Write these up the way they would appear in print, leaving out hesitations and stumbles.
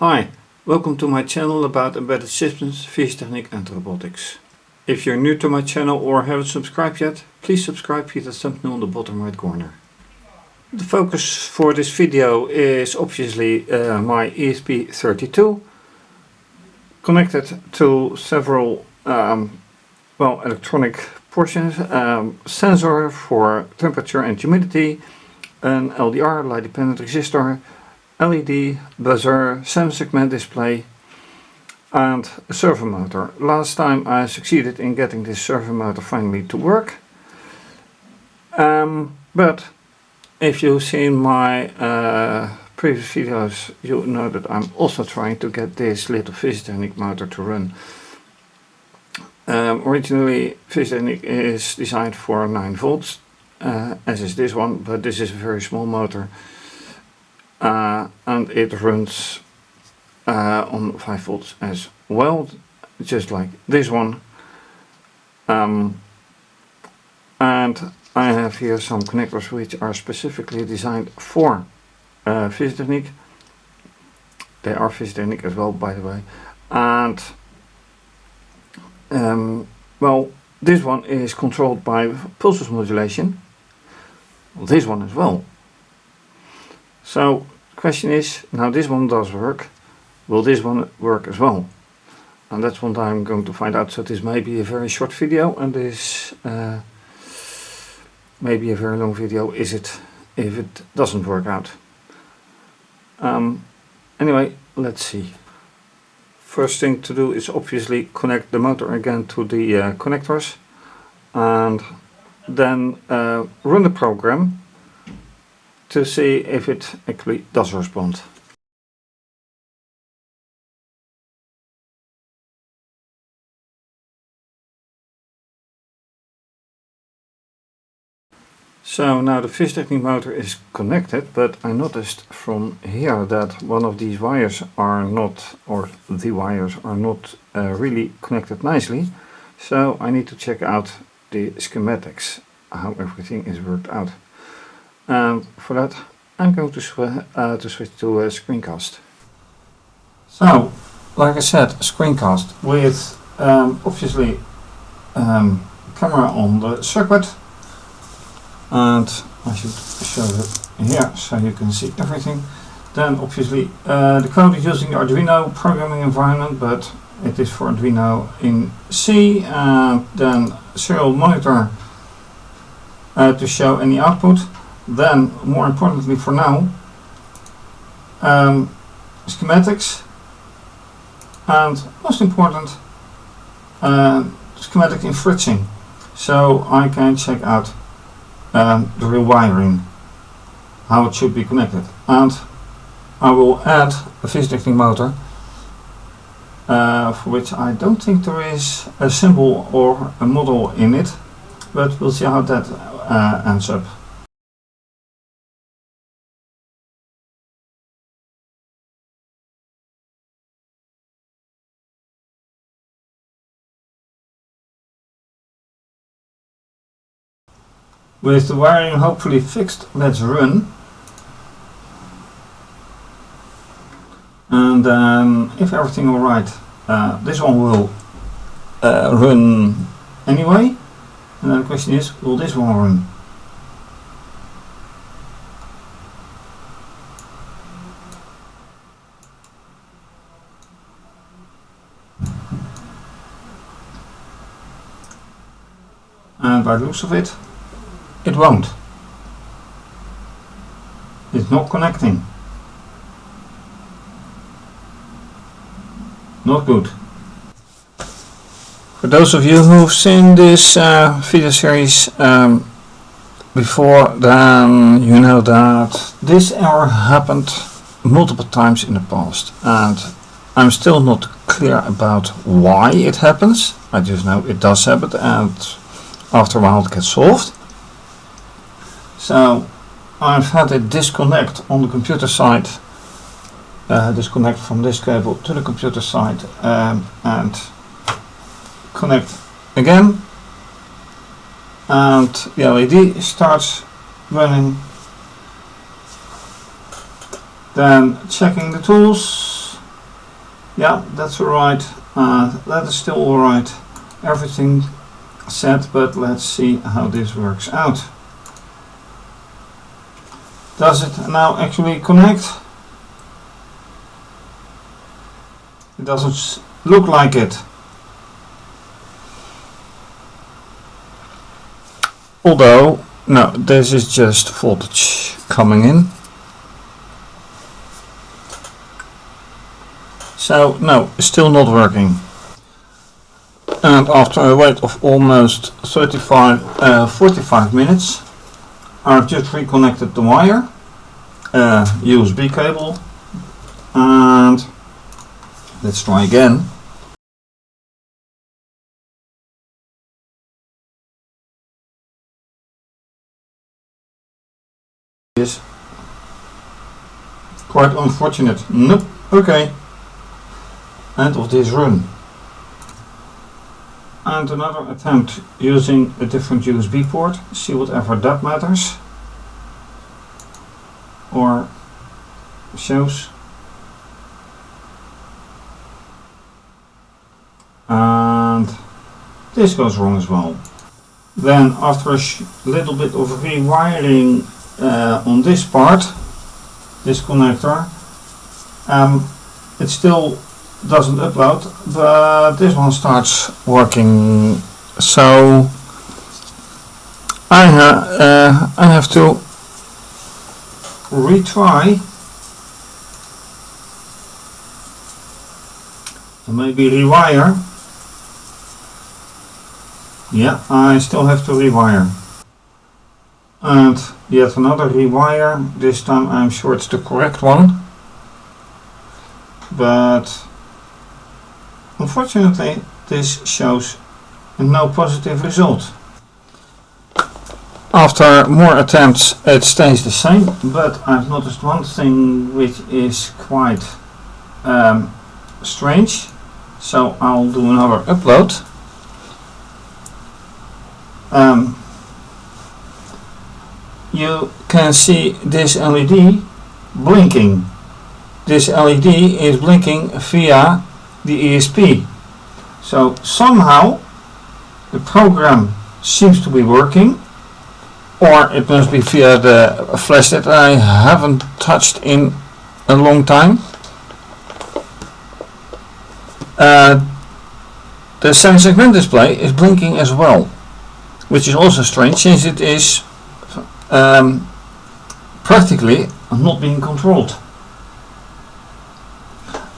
Hi, welcome to my channel about embedded systems, fischertechnik and robotics. If you're new to my channel or haven't subscribed yet, please subscribe via the thumbnail in the bottom right corner. The focus for this video is obviously my ESP32 connected to several electronic portions, sensor for temperature and humidity, an LDR, light dependent resistor, LED, buzzer, 7-segment display and a servomotor. Last time I succeeded in getting this servomotor finally to work, but if you've seen my previous videos, you know that I'm also trying to get this little fischertechnik motor to run. Originally fischertechnik is designed for 9 volts, as is this one, but this is a very small motor. And it runs on 5 volts as well, just like this one. And I have here some connectors which are specifically designed for fischertechnik. They are fischertechnik as well, by the way. And this one is controlled by pulses modulation. This one as well. So the question is, now this one does work, will this one work as well? And that's what I'm going to find out. So this may be a very short video, and this may be a very long video if it doesn't work out. Anyway, let's see. First thing to do is obviously connect the motor again to the connectors, and then run the program to see if it actually does respond. So now the fischertechnik motor is connected, but I noticed from here that one of these wires are not, or the wires are not really connected nicely. So I need to check out the schematics, how everything is worked out. And for that I'm going to switch to a screencast. So, like I said, screencast with obviously camera on the circuit, and I should show it here so you can see everything. Then obviously the code is using the Arduino programming environment, but it is for Arduino in C, and then serial monitor to show any output. Then, more importantly for now, schematics, and most important, schematic in Fritzing, so I can check out the rewiring, how it should be connected. And I will add a fischertechnik motor, for which I don't think there is a symbol or a model in it, but we'll see how that ends up. With the wiring hopefully fixed, let's run. And if everything alright, this one will run anyway. And then the question is, will this one run? And by the looks of it, it won't. It's not connecting. Not good. For those of you who've seen this video series before, then you know that this error happened multiple times in the past, and I'm still not clear about why it happens. I just know it does happen, and after a while it gets solved. So I've had a disconnect on the computer side, disconnect from this cable to the computer side, and connect again, and the LED starts running. Then checking the tools, Yeah, that's alright. That is still alright. Everything set, but let's see how this works out. Does it now actually connect? It doesn't look like it. Although, no, this is just voltage coming in. So, no, still not working. And after a wait of almost 45 minutes, I've just reconnected the wire, USB cable, and let's try again. Is quite unfortunate. Nope. Okay. End of this run. And another attempt using a different USB port. See whatever that matters or shows. And this goes wrong as well. Then after a little bit of rewiring on this part, this connector, it still doesn't upload, but this one starts working. So I have to retry and maybe rewire. Yeah, I still have to rewire. And yet another rewire. This time I'm sure it's the correct one. But unfortunately this shows no positive result. After more attempts it stays the same, but I've noticed one thing which is quite strange. So I'll do another upload. You can see this LED blinking. This LED is blinking via the ESP. So somehow the program seems to be working, or it must be via the flash that I haven't touched in a long time. The 7-segment display is blinking as well, which is also strange since it is practically not being controlled.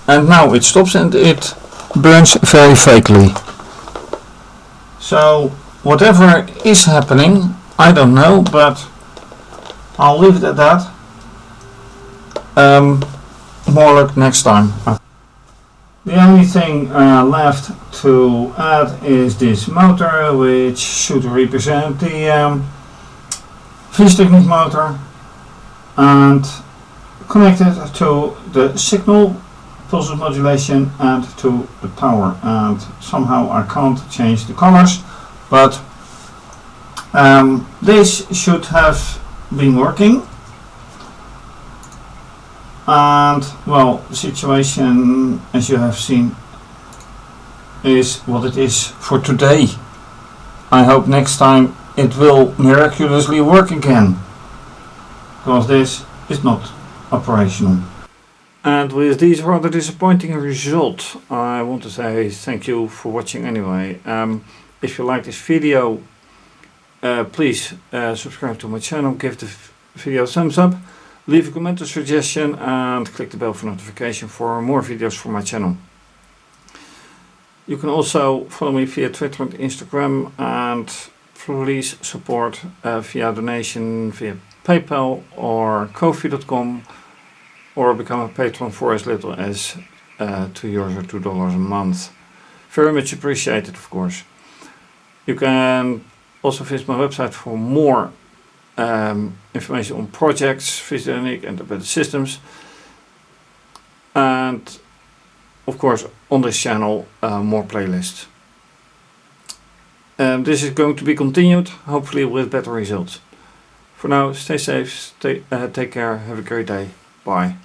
And now it stops and it burns very fakely. So whatever is happening, I don't know, but I'll leave it at that. More luck next time. The only thing left to add is this motor, which should represent the fischertechnik motor, and connect it to the signal, pulse modulation, and to the power. And somehow I can't change the colors, but this should have been working. And well, the situation, as you have seen, is what it is for today. I hope next time it will miraculously work again, because this is not operational. And with these rather disappointing results, I want to say thank you for watching anyway. If you like this video, please subscribe to my channel, give the video a thumbs up, leave a comment or suggestion, and click the bell for notification for more videos from my channel. You can also follow me via Twitter and Instagram, and please support via donation via PayPal or Ko-fi.com, or become a patron for as little as €2 or $2 a month. Very much appreciated, of course. You can also visit my website for more information on projects, fischertechnik and embedded systems, and of course on this channel more playlists. This is going to be continued, hopefully with better results. For now, stay safe, take care, have a great day, bye.